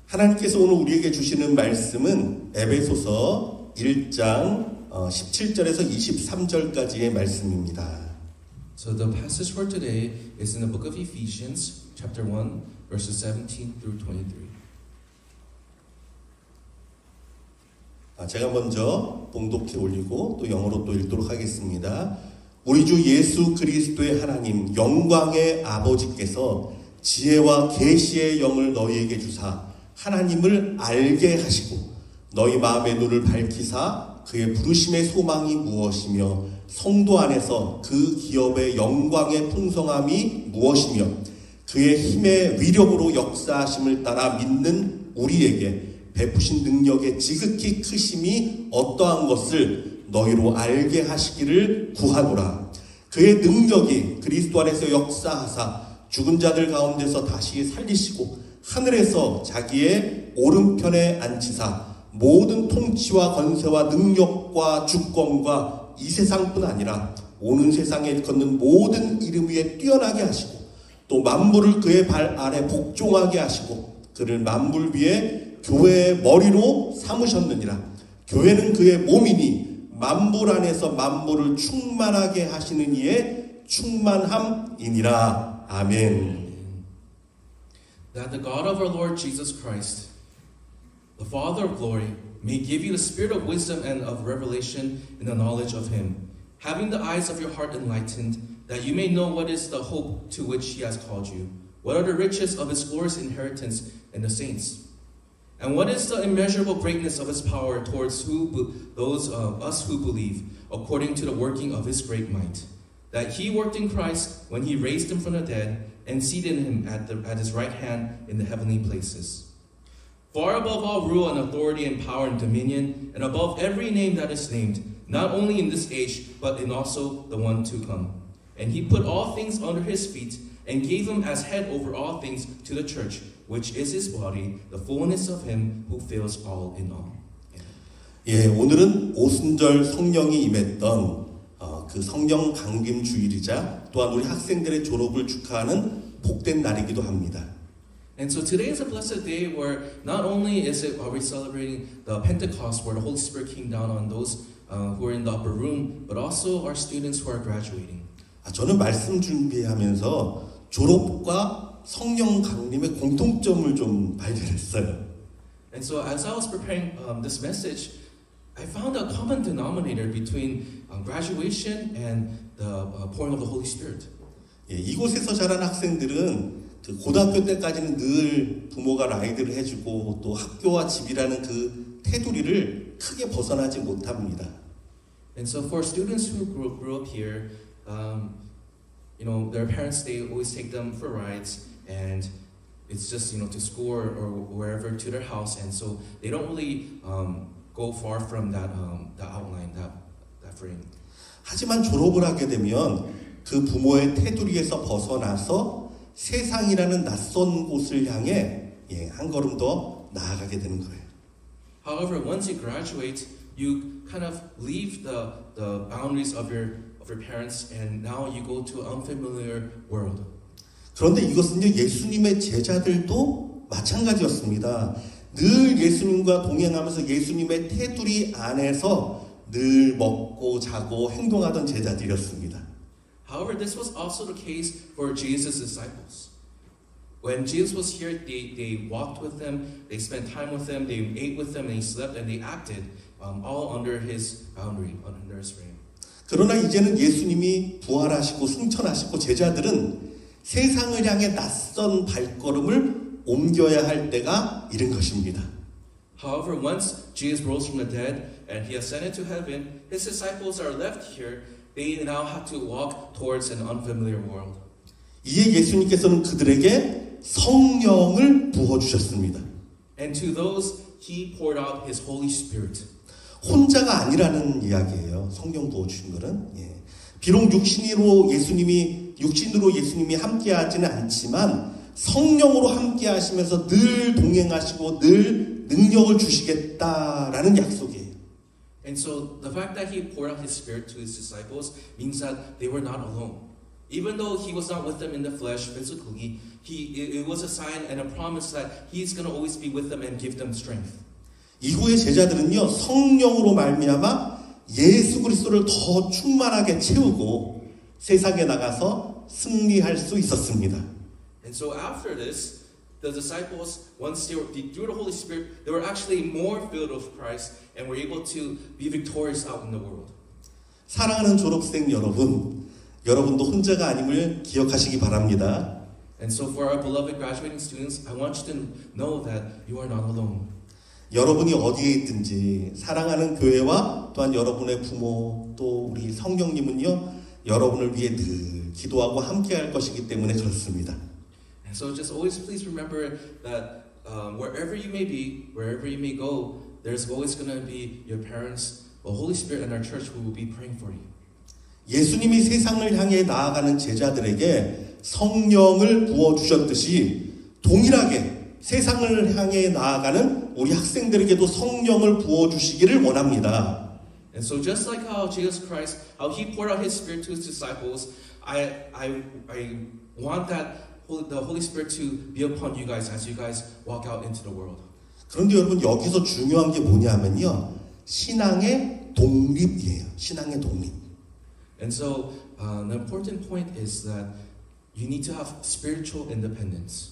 하나님께서 오늘 우리에게 주시는 말씀은 에베소서 1장 17절에서 23절까지의 말씀입니다. So the passage for today is in the book of Ephesians, chapter 1, verses 17 through 23. 제가 먼저 봉독해 올리고 또 영어로 또 읽도록 하겠습니다. 우리 주 예수 그리스도의 하나님 영광의 아버지께서 지혜와 계시의 영을 너희에게 주사 하나님을 알게 하시고 너희 마음의 눈을 밝히사 그의 부르심의 소망이 무엇이며 성도 안에서 그 기업의 영광의 풍성함이 무엇이며 그의 힘의 위력으로 역사하심을 따라 믿는 우리에게 베푸신 능력의 지극히 크심이 어떠한 것을 너희로 알게 하시기를 구하노라. 그의 능력이 그리스도 안에서 역사하사 죽은 자들 가운데서 다시 살리시고 하늘에서 자기의 오른편에 앉히사 모든 통치와 권세와 능력과 주권과 이 세상뿐 아니라 오는 세상에 일컫는 모든 이름 위에 뛰어나게 하시고 또 만물을 그의 발 아래 복종하게 하시고 그를 만물 위에 교회의 머리로 삼으셨느니라. 교회는 그의 몸이니 만물 안에서 만물을 충만하게 하시는 이의 충만함이니라. 아멘. That the God of our Lord Jesus Christ, the Father of glory, may give you the spirit of wisdom and of revelation in the knowledge of Him, having the eyes of your heart enlightened, that you may know what is the hope to which He has called you, what are the riches of His glorious inheritance in the saints, and what is the immeasurable greatness of His power towards those of us who believe, according to the working of His great might, that He worked in Christ when He raised Him from the dead and seated Him at His right hand in the heavenly places, far above all rule and authority and power and dominion, and above every name that is named, not only in this age, but in also the one to come. And He put all things under His feet, and gave Him as head over all things to the church, which is His body, the fullness of Him who fills all in all. 예, 오늘은 오순절 성령이 임했던 그 성령 강림 주일이자 또한 우리 학생들의 졸업을 축하하는 복된 날이기도 합니다. And so today is a blessed day where not only are we celebrating the Pentecost where the Holy Spirit came down on those who are in the upper room, but also our students who are graduating. 저는 말씀 준비하면서 졸업과 성령 강림의 공통점을 좀 발견했어요. And so as I was preparing this message, I found a common denominator between graduation and the pouring of the Holy Spirit. 예, 이곳에서 자란 학생들은 그 고등학교 때까지는 늘 부모가 라이드를 해주고 또 학교와 집이라는 그 테두리를 크게 벗어나지 못합니다. And so for students who grew up here, their parents, they always take them for rides, and it's just to school or wherever to their house, and so they don't really go far from that outline, that frame. 하지만 졸업을 하게 되면 그 부모의 테두리에서 벗어나서 세상이라는 낯선 곳을 향해 한 걸음 더 나아가게 되는 거예요. However, once you graduate, you kind of leave the boundaries of your parents, and now you go to an unfamiliar world. 그런데 이것은요, 예수님의 제자들도 마찬가지였습니다. 늘 예수님과 동행하면서 예수님의 테두리 안에서 늘 먹고 자고 행동하던 제자들이었습니다. However, this was also the case for Jesus' disciples. When Jesus was here, they walked with Him, they spent time with Him, they ate with Him, and they slept, and they acted all under His boundary, under His reign. 그러나 이제는 예수님이 부활하시고 승천하시고 제자들은 세상을 향해 낯선 발걸음을 옮겨야 할 때가 이른 것입니다. However, once Jesus rose from the dead and He ascended to heaven, His disciples are left here. They now have to walk towards an unfamiliar world. 이에 예수님께서는 그들에게 성령을 부어주셨습니다. And to those He poured out His Holy Spirit. 혼자가 아니라는 이야기예요. 성령 부어주신 것은. 비록 육신으로 예수님이 함께하지는 않지만 성령으로 함께하시면서 늘 동행하시고 늘 능력을 주시겠다라는 약속이에요. And so the fact that He poured out His Spirit to His disciples means that they were not alone. Even though he was not with them in the flesh physically, it was a sign and a promise that he's going to always be with them and give them strength. 이후의 제자들은요 성령으로 말미암아 예수 그리스도를 더 충만하게 채우고 세상에 나가서 승리할 수 있었습니다. And so after this, the disciples, once they were through the Holy Spirit, they were actually more filled with Christ and were able to be victorious out in the world. 사랑하는 졸업생 여러분, 여러분도 혼자가 아님을 기억하시기 바랍니다. And so for our beloved graduating students, I want you to know that you are not alone. 여러분이 어디에 있든지 사랑하는 교회와 또한 여러분의 부모 또 우리 성령님은요 여러분을 위해 늘 기도하고 함께할 것이기 때문에 그렇습니다. And so just always please remember that wherever you may be, wherever you may go, there's always going to be your parents, the Holy Spirit, and our church who will be praying for you. 예수님이 세상을 향해 나아가는 제자들에게 성령을 부어주셨듯이 동일하게 세상을 향해 나아가는 우리 학생들에게도 성령을 부어주시기를 원합니다. And so just like how Jesus Christ, how he poured out his Spirit to his disciples, I want the Holy Spirit to be upon you guys as you guys walk out into the world. 그런데 여러분 여기서 중요한 게 뭐냐면요. 신앙의 독립이에요. 신앙의 독립. And so the important point is that you need to have spiritual independence.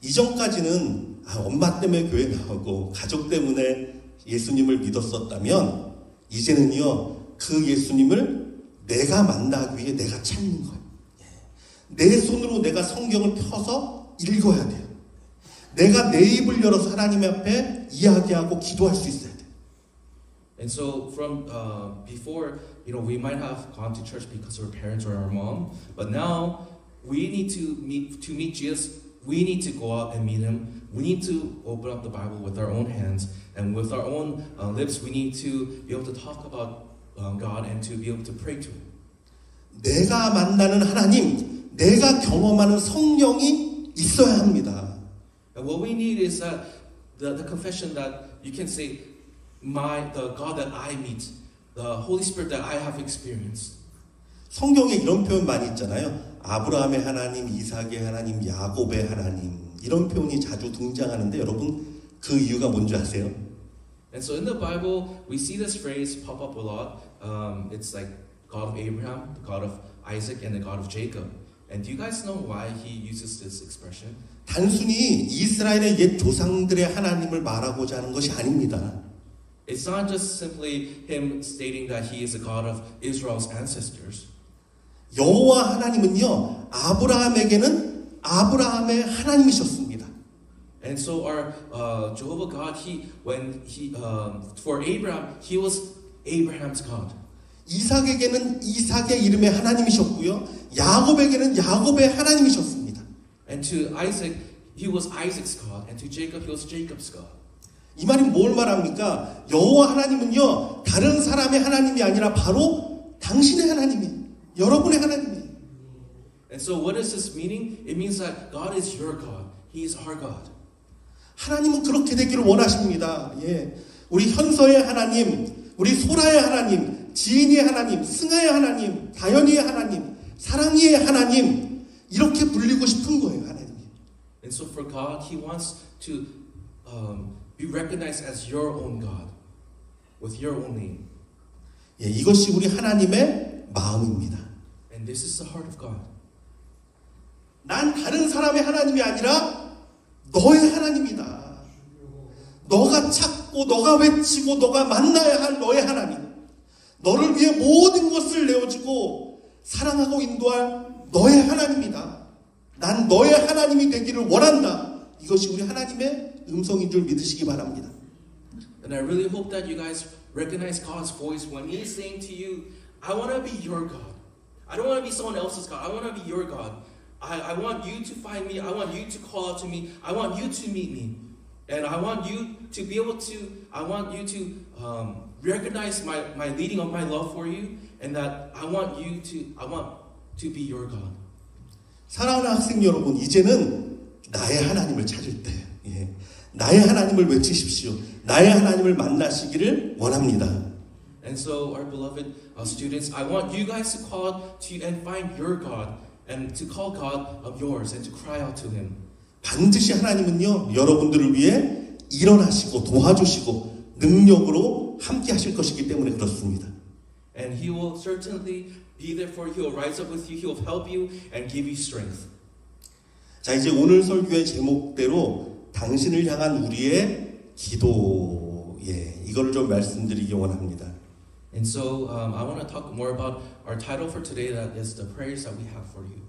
이전까지는 엄마 때문에 교회 나오고 가족 때문에 예수님을 믿었었다면 이제는요 그 예수님을 내가 만나기 위해 내가 찾는 거예요. 내 손으로 내가 성경을 펴서 읽어야 돼요. 내가 내 입을 열어서 하나님 앞에 이야기하고 기도할 수 있어야 돼요. And so from before, we might have gone to church because of our parents or our mom, but now we need to meet Jesus. We need to go out and meet him. We need to open up the Bible with our own hands and with our own lips. We need to be able to talk about God and to be able to pray to him. 내가 만나는 하나님, 내가 경험하는 성령이 있어야 합니다. And what we need is that the confession that you can say, the God that I meet, the Holy Spirit that I have experienced. 성경에 이런 표현 많이 있잖아요. 아브라함의 하나님, 이삭의 하나님, 야곱의 하나님 이런 표현이 자주 등장하는데 여러분 그 이유가 뭔지 아세요? And so in the Bible, we see this phrase pop up a lot. It's like God of Abraham, the God of Isaac, and the God of Jacob. And do you guys know why he uses this expression? 단순히 이스라엘의 옛 조상들의 하나님을 말하고자 하는 것이 아닙니다. It's not just simply him stating that he is the God of Israel's ancestors. 여호와 하나님은요 아브라함에게는 아브라함의 하나님이셨습니다. And so our Jehovah God, for Abraham, he was Abraham's God. 이삭에게는 이삭의 이름의 하나님이셨고요. 야곱에게는 야곱의 하나님이셨습니다. And to Isaac, he was Isaac's God, and to Jacob, he was Jacob's God. 이 말이 뭘 말합니까? 여호와 하나님은요 다른 사람의 하나님이 아니라 바로 당신의 하나님이에요. 여러분의 하나님이에요. And so what is this meaning? It means that God is your God. He is our God. 하나님은 그렇게 되기를 원하십니다. 예. 우리 현서의 하나님, 우리 소라의 하나님, 지인의 하나님, 승아의 하나님, 다현이의 하나님, 사랑이의 하나님 이렇게 불리고 싶은 거예요. 하나님. And so for God, He wants to be recognized as your own God, with your own name. 예, 이것이 우리 하나님의 마음입니다. And this is the heart of God. 난 다른 사람의 하나님이 아니라 너의 하나님이다. 너가 찾고 너가 외치고 너가 만나야 할 너의 하나님. 너를 위해 모든 것을 내어주고 사랑하고 인도할 너의 하나님이다. 난 너의 하나님이 되기를 원한다. 이것이 우리 하나님의 음성인 줄 믿으시기 바랍니다. And I really hope that you guys recognize God's voice when He is saying to you, I want to be your God. I don't want to be someone else's God. I want to be your God. I want you to find me. I want you to call out to me. I want you to meet me. And I want you to be able to, I want you to recognize my leading of my love for you. And that I want to be your God. 사랑하는 학생 여러분, 이제는 나의 하나님을 찾을 때, 나의 하나님을 외치십시오. 나의 하나님을 만나시기를 원합니다. And so, our beloved students, I want you guys to call to and find your God and to call God of yours and to cry out to Him. 반드시 하나님은요, 여러분들을 위해 일어나시고 도와주시고 능력으로 함께 하실 것이기 때문에 그렇습니다. And He will certainly be there for you. He will rise up with you. He will help you and give you strength. 자, 이제 오늘 설교의 제목대로 당신을 향한 우리의 기도, 이걸 좀 말씀드리기 원합니다. And so I want to talk more about our title for today, that is the prayers that we have for you.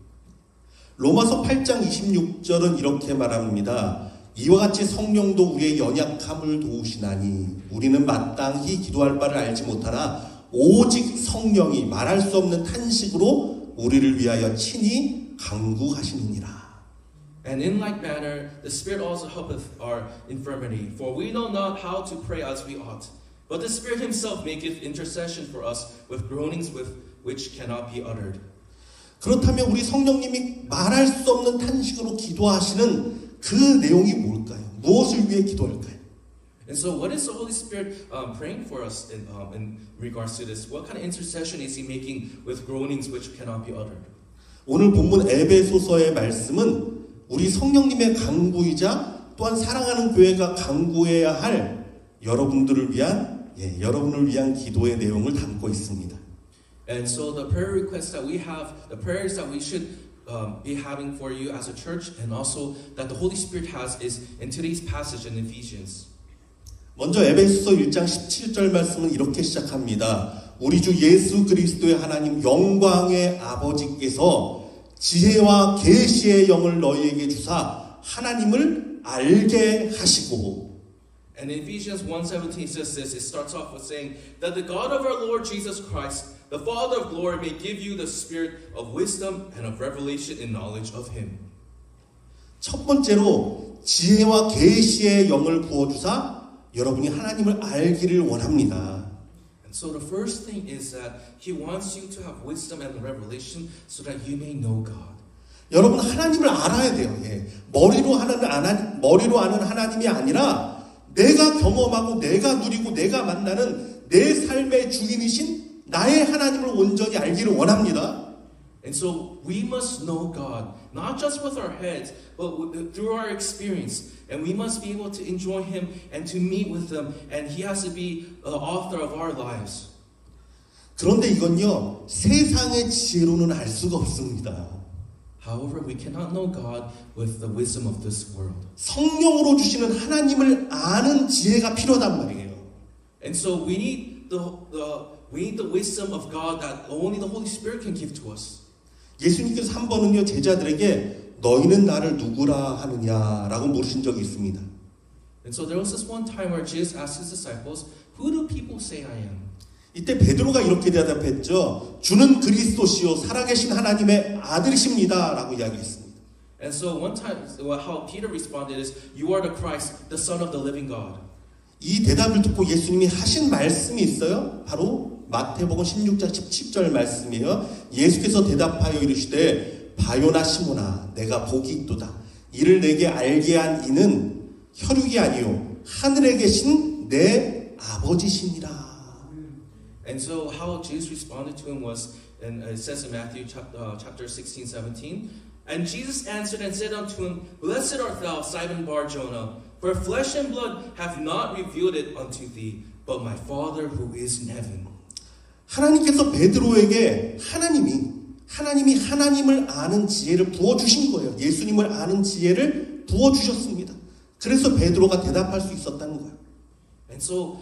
로마서 8장 26절은 이렇게 말합니다. 이와 같이 성령도 우리의 연약함을 도우시나니 우리는 마땅히 기도할 바를 알지 못하나 오직 성령이 말할 수 없는 탄식으로 우리를 위하여 친히 간구하시느니라. And in like manner, the Spirit also helpeth our infirmity. For we know not how to pray as we ought. But the Spirit Himself maketh intercession for us with groanings which cannot be uttered. 그렇다면 우리 성령님이 말할 수 없는 탄식으로 기도하시는 그 내용이 뭘까요? 무엇을 위해 기도할까요? And so what is the Holy Spirit praying for us in regards to this? What kind of intercession is He making with groanings which cannot be uttered? 오늘 본문 에베소서의 말씀은 우리 성령님의 간구이자 또한 사랑하는 교회가 간구해야 할 여러분들을 위한 여러분을 위한 기도의 내용을 담고 있습니다. And so the prayer requests that we have, the prayers that we should be having for you as a church, and also that the Holy Spirit has, is in today's passage in Ephesians. 먼저 에베소서 1장 17절 말씀은 이렇게 시작합니다. 우리 주 예수 그리스도의 하나님 영광의 아버지께서 지혜와 계시의 영을 너희에게 주사 하나님을 알게 하시고. And in Ephesians 1:17 it says this. It starts off with saying that the God of our Lord Jesus Christ, the Father of glory, may give you the spirit of wisdom and of revelation and knowledge of Him. 첫 번째로 지혜와 계시의 영을 부어 주사 여러분이 하나님을 알기를 원합니다. And so the first thing is that He wants you to have wisdom and revelation so that you may know God. 여러분 하나님을 알아야 돼요. 머리로 아는 하나님이 아니라 내가 경험하고 내가 누리고 내가 만나는 내 삶의 주인이신 나의 하나님을 온전히 알기를 원합니다. And so we must know God, not just with our heads, but through our experience. And we must be able to enjoy Him and to meet with Him. And He has to be the author of our lives. 그런데 이건요, 세상의 지혜로는 알 수가 없습니다. However, we cannot know God with the wisdom of this world. 성령으로 주시는 하나님을 아는 지혜가 필요하단 말이에요. And so we need the wisdom of God that only the Holy Spirit can give to us. 예수님께서 한 번은요, 제자들에게 너희는 나를 누구라 하느냐라고 물으신 적이 있습니다. And so there was this one time where Jesus asked His disciples, "Who do people say I am?" 이때 베드로가 이렇게 대답했죠. 주는 그리스도시요 살아계신 하나님의 아들이십니다라고 이야기했습니다. And so one time, how Peter responded is, "You are the Christ, the Son of the living God." 이 대답을 듣고 예수님이 하신 말씀이 있어요. 바로 마태복음 16장 17절 말씀이에요. 예수께서 대답하여 이르시되 바요나 시몬아 내가 복이 있도다. 이를 내게 알게 한 이는 혈육이 아니요 하늘에 계신 내 아버지시니라. And so how Jesus responded to him was, and it says in Matthew chapter 16, 17, and Jesus answered and said unto him, Blessed art thou, Simon Bar-Jonah, for flesh and blood have not revealed it unto thee, but my Father who is in heaven. 하나님께서 베드로에게 하나님이 하나님을 아는 지혜를 부어주신 거예요. 예수님을 아는 지혜를 부어주셨습니다. 그래서 베드로가 대답할 수 있었다는 거예요. And so,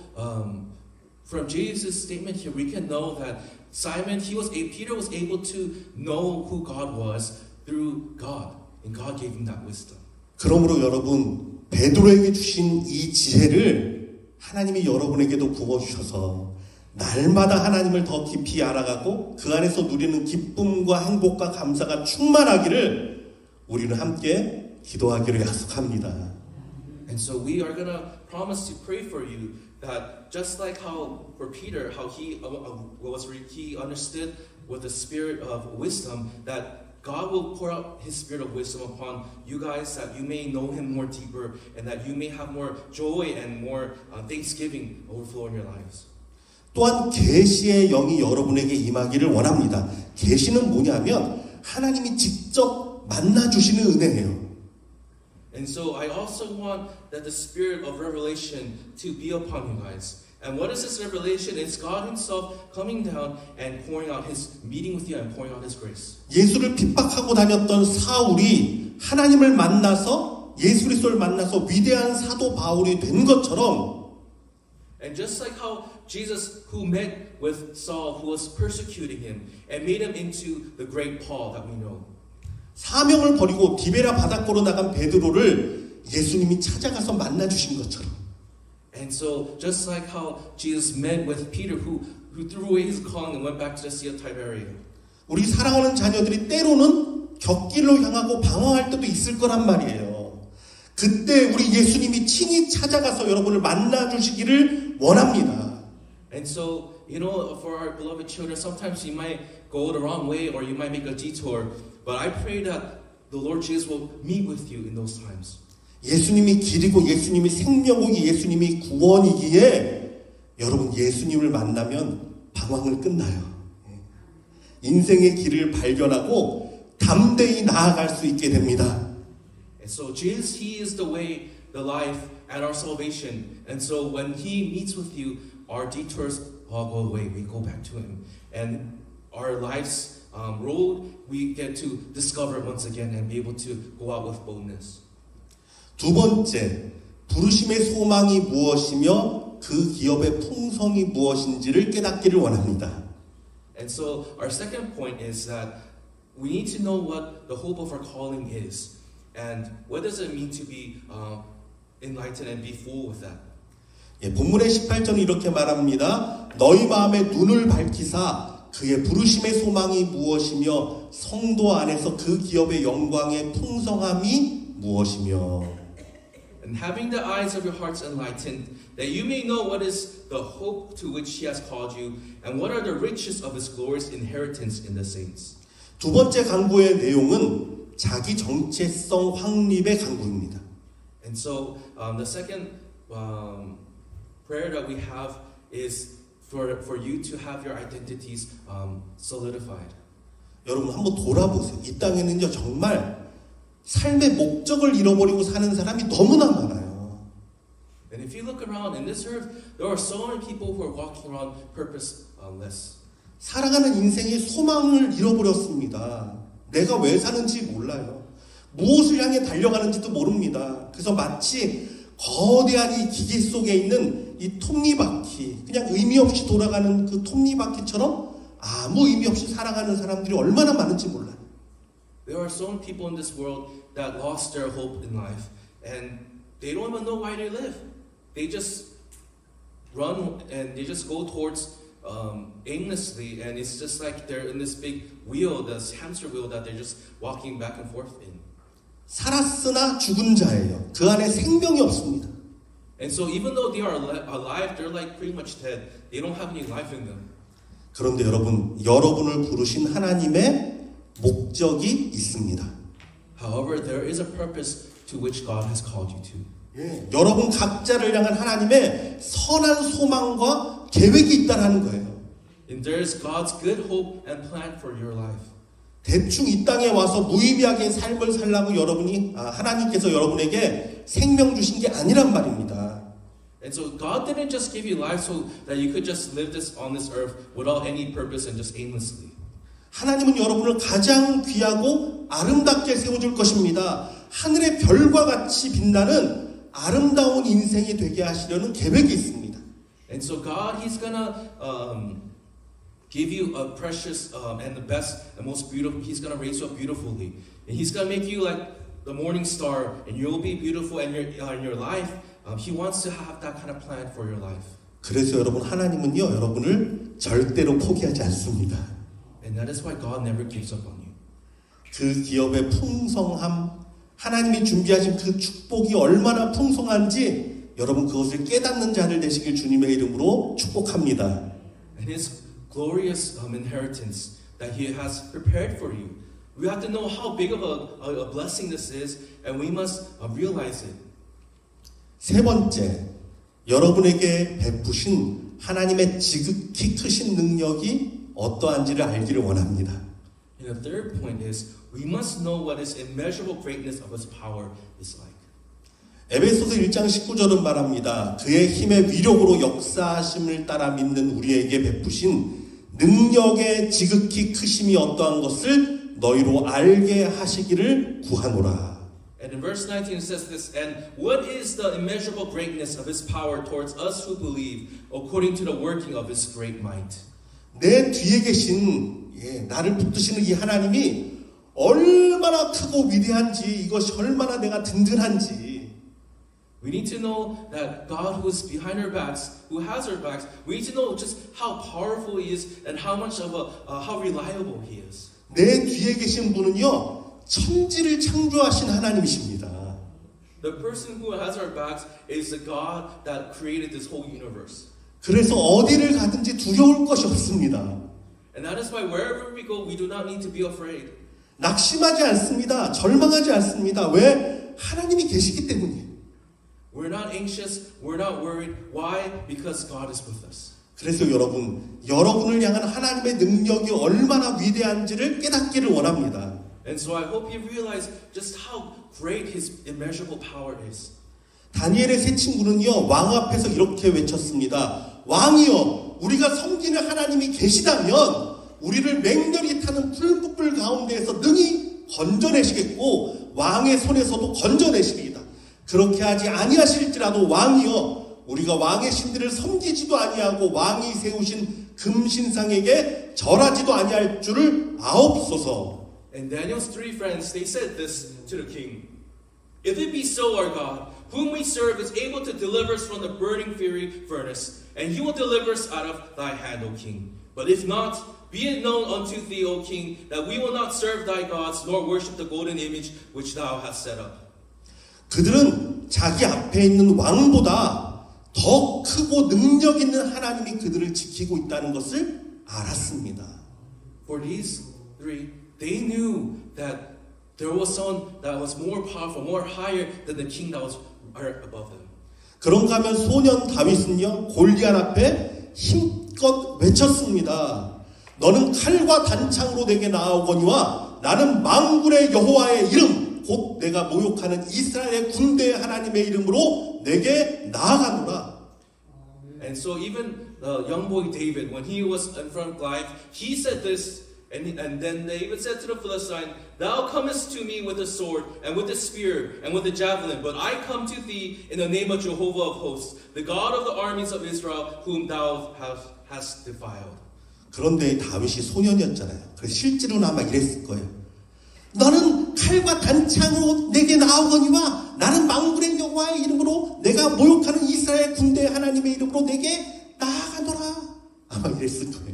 from Jesus' statement here, we can know that Peter was able to know who God was through God, and God gave him that wisdom. 그러므로 여러분, 베드로에게 주신 이 지혜를 하나님이 여러분에게도 부어주셔서 날마다 하나님을 더 깊이 알아가고 그 안에서 누리는 기쁨과 행복과 감사가 충만하기를 우리는 함께 기도하기로 약속합니다. And so we are going to promise to pray for you that just like how for Peter, how he understood with the spirit of wisdom, that God will pour out His spirit of wisdom upon you guys, that you may know Him more deeper, and that you may have more joy and more thanksgiving overflow in your lives. 또한 계시의 영이 여러분에게 임하기를 원합니다. 계시는 뭐냐면 하나님이 직접 만나 주시는 은혜예요. And so I also want that the spirit of revelation to be upon you guys. And what is this revelation? It's God Himself coming down and pouring out His, meeting with you and pouring out His grace. 예수를 핍박하고 다녔던 사울이 하나님을 만나서 예수 그리스도를 만나서 위대한 사도 바울이 된 것처럼 And just like how Jesus, who met with Saul, who was persecuting him, and made him into the great Paul that we know. 사명을 버리고 디베라 바닷가로 나간 베드로를 예수님이 찾아가서 만나 주신 것처럼 And so, just like how Jesus met with Peter, who threw away his calling and went back to the Sea of Tiberias. 우리 사랑하는 자녀들이 때로는 격길로 향하고 방황할 때도 있을 거란 말이에요. 그때 우리 예수님이 친히 찾아가서 여러분을 만나 주시기를 원합니다. And so, you know, for our beloved children, sometimes you might go the wrong way or you might make a detour. But I pray that the Lord Jesus will meet with you in those times. 예수님이 길이고 예수님이 생명이고 예수님이 구원이기에 여러분 예수님을 만나면 방황을 끝나요. 인생의 길을 발견하고 담대히 나아갈 수 있게 됩니다. And so Jesus, He is the way, the life, and our salvation. And so when He meets with you, our detours all go away. We go back to Him. And our life's road, we get to discover it once again and be able to go out with boldness. 두 번째, 부르심의 소망이 무엇이며 그 기업의 풍성이 무엇인지를 깨닫기를 원합니다. And so our second point is that we need to know what the hope of our calling is. And what does it mean to be enlightened and be full with that? 본문의 18절은 이렇게 말합니다. 너희 마음의 눈을 밝히사 그의 부르심의 소망이 무엇이며 성도 안에서 그 기업의 영광의 풍성함이 무엇이며 And having the eyes of your hearts enlightened, that you may know what is the hope to which He has called you, and what are the riches of His glorious inheritance in the saints. 두 번째 강구의 내용은 자기 정체성 확립의 강구입니다. And so the second prayer that we have is for you to have your identities solidified. 여러분 한번 돌아보세요. 이 땅에는요 정말 삶의 목적을 잃어버리고 사는 사람이 너무나 많아요. And if you look around in this earth, there are so many people who are walking around purposeless. 살아가는 인생의 소망을 잃어버렸습니다. 내가 왜 사는지 몰라요. 무엇을 향해 달려가는지도 모릅니다. 그래서 마치 거대한 이 기계 속에 있는 이 톱니바퀴, 그냥 의미 없이 돌아가는 그 톱니바퀴처럼 아무 의미 없이 살아가는 사람들이 얼마나 많은지 몰라요. There are so many people in this world that lost their hope in life, and they don't even know why they live. They just run and they just go towards aimlessly, and it's just like they're in this big wheel, this hamster wheel that they're just walking back and forth in. 살았으나 죽은 자예요. 그 안에 생명이 없습니다. And so even though they are alive, they're like pretty much dead. They don't have any life in them. 그런데 여러분, 여러분을 부르신 하나님의 목적이 있습니다. However, there is a purpose to which God has called you to. 여러분 각자를 향한 하나님의 선한 소망과 계획이 있다는 거예요. And there is God's good hope and plan for your life. 대충 이 땅에 와서 무의미하게 삶을 살라고 하나님께서 여러분에게 생명 주신 게 아니란 말입니다. And so God didn't just give you life so that you could just live this on this earth without any purpose and just aimlessly. 하나님은 여러분을 가장 귀하고 아름답게 세워줄 것입니다. 하늘의 별과 같이 빛나는 아름다운 인생이 되게 하시려는 계획이 있습니다. And so God, He's gonna give you a precious and the best and most beautiful. He's gonna raise you up beautifully, and He's gonna make you like the morning star, and you'll be beautiful in your life. He wants to have that kind of plan for your life. 그래서 여러분 하나님은요 여러분을 절대로 포기하지 않습니다. And that is why God never gives up on you. 그 기업의 풍성함, 하나님이 준비하신 그 축복이 얼마나 풍성한지 여러분 그것을 깨닫는 자들 되시길 주님의 이름으로 축복합니다. And His glorious inheritance that He has prepared for you. We have to know how big of a blessing this is, and we must realize it. 세 번째, 여러분에게 베푸신 하나님의 지극히 크신 능력이 어떠한지를 알기를 원합니다. And the third point is we must know what His immeasurable greatness of His power is like. 에베소서 1장 19절은 말합니다. 그의 힘의 위력으로 역사하심을 따라 믿는 우리에게 베푸신 능력의 지극히 크심이 어떠한 것을 너희로 알게 하시기를 구하노라. And in verse 19 it says this, and what is the immeasurable greatness of His power towards us who believe, according to the working of His great might? 내 뒤에 계신 나를 붙드시는 이 하나님이 얼마나 크고 위대한지, 이것이 얼마나 내가 든든한지. We need to know that God who is behind our backs, who has our backs, we need to know just how powerful He is and how much of how reliable He is. 내 뒤에 계신 분은요, 천지를 창조하신 하나님이십니다. The person who has our backs is the God that created this whole universe. 그래서 어디를 가든지 두려울 것이 없습니다. And that is why wherever we go, we do not need to be afraid. 낙심하지 않습니다. 절망하지 않습니다. 왜? 하나님이 계시기 때문이에요. We're not anxious, we're not worried. Why? Because God is with us. 그래서 여러분을 향한 하나님의 능력이 얼마나 위대한지를 깨닫기를 원합니다. And so I hope you realize just how great His immeasurable power is. 다니엘의 세 친구는요, 왕 앞에서 이렇게 외쳤습니다. 왕이여, 우리가 섬기는 하나님이 계시다면 우리를 맹렬히 타는 풀뿌불 가운데에서 능히 건져내시겠고 왕의 손에서도 건져내시리이다. 그렇게 하지 아니하실지라도 왕이여, 우리가 왕의 신들을 섬기지도 아니하고 왕이 세우신 금신상에게 절하지도 아니할 줄을 아옵소서. And Daniel's three friends, they said this to the king. If it be so, our God, whom we serve is able to deliver us from the burning fiery furnace, and He will deliver us out of thy hand, O king. But if not, be it known unto thee, O king, that we will not serve thy gods, nor worship the golden image which thou hast set up. 그들은 자기 앞에 있는 왕보다 더 크고 능력 있는 하나님이 그들을 지키고 있다는 것을 알았습니다. For these three, they knew that there was someone that was more powerful, more higher than the king that was above them. 그런가 하면 소년 다윗은요, 골리앗 앞에 힘껏 외쳤습니다. 너는 칼과 단창으로 내게 나아오거니와 나는 만군의 여호와의 이름 곧 내가 모욕하는 이스라엘의 군대의 하나님의 이름으로 내게 나아가노라. And so even the young boy David, when he was in front of Goliath, he said this, and then David said to the Philistine, Thou comest to me with a sword, and with a spear, and with a javelin, but I come to thee in the name of Jehovah of hosts, the God of the armies of Israel, whom thou hast defiled. 그런데 다윗이 소년이었잖아요. 그래서 실제로는 아마 이랬을 거예요. 너는 칼과 단창으로 내게 나오거니와 나는 만군의 여호와의 이름으로 내가 모욕하는 이스라엘 군대 하나님의 이름으로 내게 나아가노라. 아마 이랬을 거예요.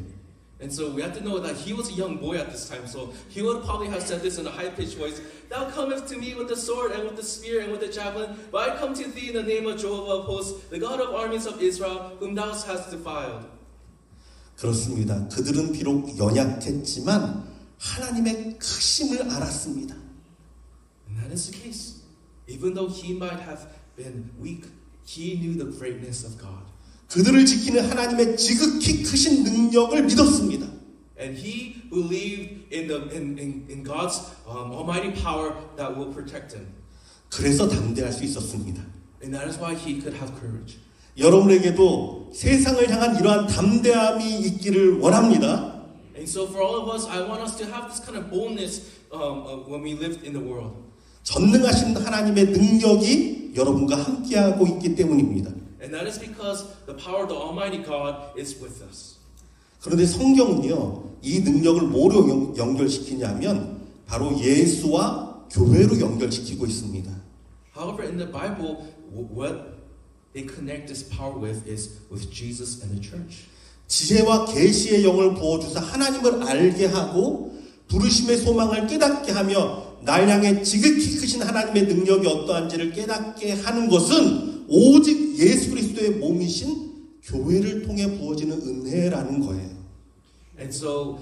And so we have to know that he was a young boy at this time, so he would probably have said this in a high-pitched voice, Thou comest to me with the sword and with the spear and with the javelin, but I come to thee in the name of Jehovah of hosts, the God of armies of Israel, whom thou hast defiled. 그렇습니다. 그들은 비록 연약했지만 하나님의 크심을 알았습니다. And that is the case. Even though he might have been weak, he knew the greatness of God. 그들을 지키는 하나님의 지극히 크신 능력을 믿었습니다. And he believed in God's almighty power that will protect him. 그래서 담대할 수 있었습니다. And that is why he could have courage. 여러분에게도 세상을 향한 이러한 담대함이 있기를 원합니다. And so for all of us, I want us to have this kind of boldness when we live in the world. 전능하신 하나님의 능력이 여러분과 함께하고 있기 때문입니다. And that is because the power of the Almighty God is with us. 그런데 성경은요, 이 능력을 뭐로 연결시키냐면 바로 예수와 교회로 연결시키고 있습니다. However, in the Bible, what they connect this power with is with Jesus and the church. 지혜와 계시의 영을 부어주사 하나님을 알게 하고 부르심의 소망을 깨닫게 하며 날 향해 지극히 크신 하나님의 능력이 어떠한지를 깨닫게 하는 것은 오직 예수 그리스도의 몸이신 교회를 통해 부어지는 은혜라는 거예요. And so,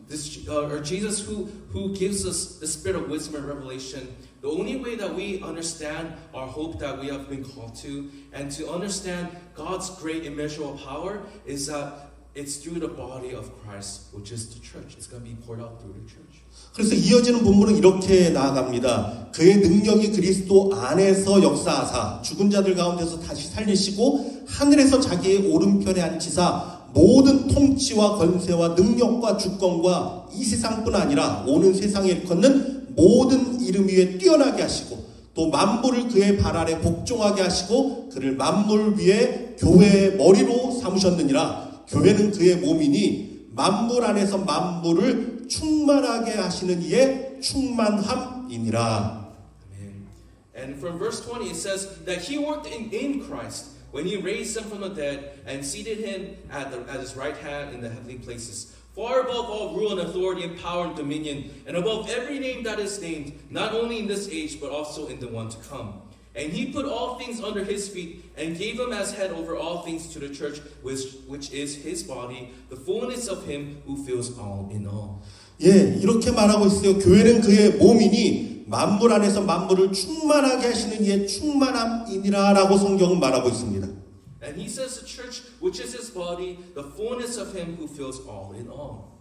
this Jesus who gives us the spirit of wisdom and revelation, The only way that we understand our hope that we have been called to, and to understand God's great immeasurable power, is that it's through the body of Christ, which is the church. It's going to be poured out through the church. 그래서 이어지는 본문은 이렇게 나아갑니다. 그의 능력이 그리스도 안에서 역사하사 죽은 자들 가운데서 다시 살리시고 하늘에서 자기의 오른편에 앉히사 모든 통치와 권세와 능력과 주권과 이 세상뿐 아니라 오는 세상에 일컫는 모든 이름 위에 뛰어나게 하시고 또 만물을 그의 발 아래 복종하게 하시고 그를 만물 위에 교회의 머리로 삼으셨느니라. 교회는 그의 몸이니 만물 안에서 만물을 충만하게 하시는 이의 충만함이니라. Amen. And from verse 20 it says that he worked in Christ when he raised him from the dead and seated him at his right hand in the heavenly places, far above all rule and authority and power and dominion, and above every name that is named, not only in this age but also in the one to come. And he put all things under his feet and gave him as head over all things to the church, which is his body, the fullness of him who fills all in all. 예, 이렇게 말하고 있어요. 교회는 그의 몸이니 만물 안에서 만물을 충만하게 하시는 이의 충만함이니라 라고 성경은 말하고 있습니다. And he says the church, which is his body, the fullness of him who fills all in all.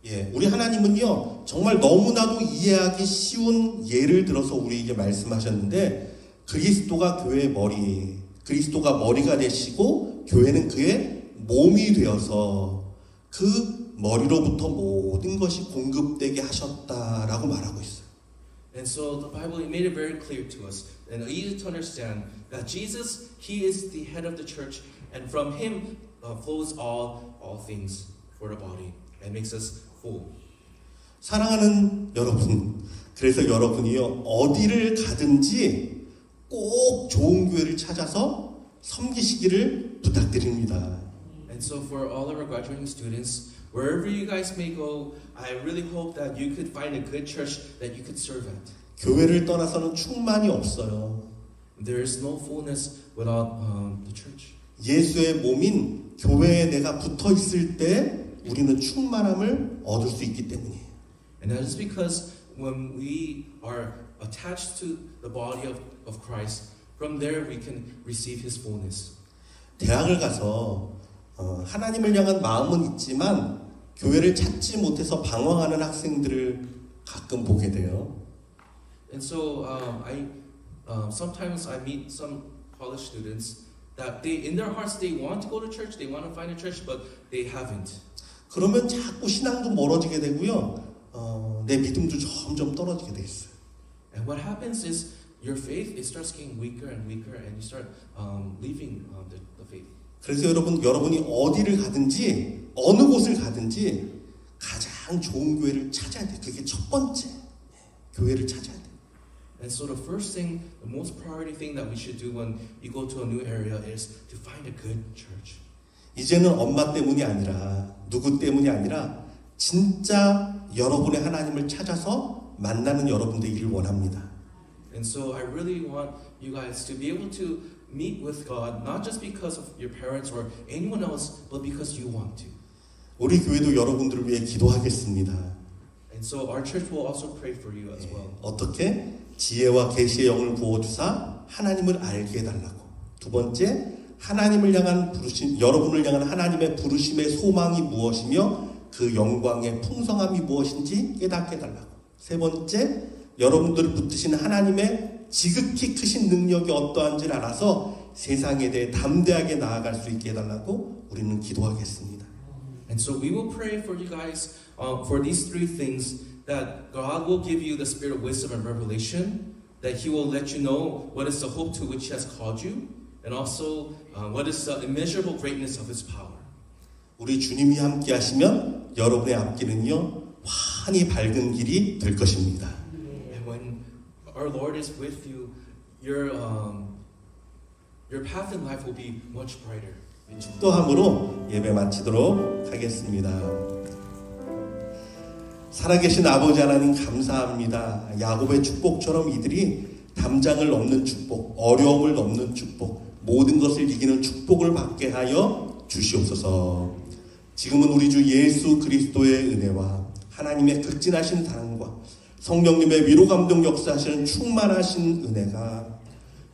예, 우리 하나님은요 정말 너무나도 이해하기 쉬운 예를 들어서 우리에게 말씀하셨는데 그리스도가 교회의 머리, 그리스도가 머리가 되시고 교회는 그의 몸이 되어서 그 머리로부터 모든 것이 공급되게 하셨다라고 말하고 있어요. And so the Bible made it very clear to us and easy to understand that Jesus, he is the head of the church, and from him flows all things for the body and makes us full. 사랑하는 여러분, 그래서 여러분이요 어디를 가든지 꼭 좋은 교회를 찾아서 섬기시기를 부탁드립니다. And so for all of our graduating students, wherever you guys may go, I really hope that you could find a good church that you could serve at. 교회를 떠나서는 충만이 없어요. There is no fullness without the church. 예수의 몸인 교회에 내가 붙어 있을 때 우리는 충만함을 얻을 수 있기 때문이에요. And that is because when we are attached to the body of Christ, from there we can receive His fullness. 대학을 가서 하나님을 향한 마음은 있지만 교회를 찾지 못해서 방황하는 학생들을 가끔 보게 돼요. And so sometimes I meet some college students that they, in their hearts, they want to go to church, they want to find a church, but they haven't. 그러면 자꾸 신앙도 멀어지게 되고요. 내 믿음도 점점 떨어지게 돼 있어요. And what happens is your faith it starts getting weaker and weaker, and you start leaving the faith. 그래서 여러분이 어디를 가든지 어느 곳을 가든지 가장 좋은 교회를 찾아야 돼. 그게 첫 번째 교회를 찾아야 돼. And so the first thing, the most priority thing that we should do when you go to a new area is to find a good church. 이제는 엄마 때문이 아니라 누구 때문이 아니라 진짜 여러분의 하나님을 찾아서 만나는 여러분 되기를 원합니다. And so I really want you guys to be able to meet with God, not just because of your parents or anyone else, but because you want to. 우리 교회도 여러분들을 위해 기도하겠습니다. And so our church will also pray for you as well. 어떻게? 지혜와 계시의 영을 부어주사 하나님을 알게 해달라고. 두 번째, 하나님을 향한 부르심, 여러분을 향한 하나님의 부르심의 소망이 무엇이며 그 영광의 풍성함이 무엇인지 깨닫게 해달라고. 세 번째, 여러분들을 붙드신 하나님의 지극히 크신 능력이 어떠한지를 알아서 세상에 대해 담대하게 나아갈 수 있게 해달라고 우리는 기도하겠습니다. And so we will pray for you guys for these three things, that God will give you the spirit of wisdom and revelation, that He will let you know what is the hope to which He has called you, and also what is the immeasurable greatness of His power. 우리 주님이 함께 하시면 여러분의 앞길은요 환히 밝은 길이 될 것입니다. And when our Lord is with you, your path in life will be much brighter. 축도함으로 예배 마치도록 하겠습니다. 살아계신 아버지 하나님 감사합니다. 야곱의 축복처럼 이들이 담장을 넘는 축복, 어려움을 넘는 축복, 모든 것을 이기는 축복을 받게 하여 주시옵소서. 지금은 우리 주 예수 그리스도의 은혜와 하나님의 극진하신 사랑과 성령님의 위로 감동 역사하시는 충만하신 은혜가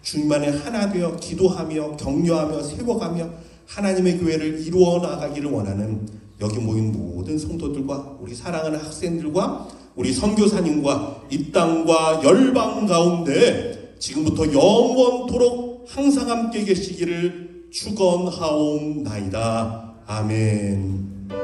주님 안에 하나 되어 기도하며 격려하며 세워가며 하나님의 교회를 이루어 나가기를 원하는 여기 모인 모든 성도들과 우리 사랑하는 학생들과 우리 선교사님과 이 땅과 열방 가운데 지금부터 영원토록 항상 함께 계시기를 축원하옵나이다. 아멘.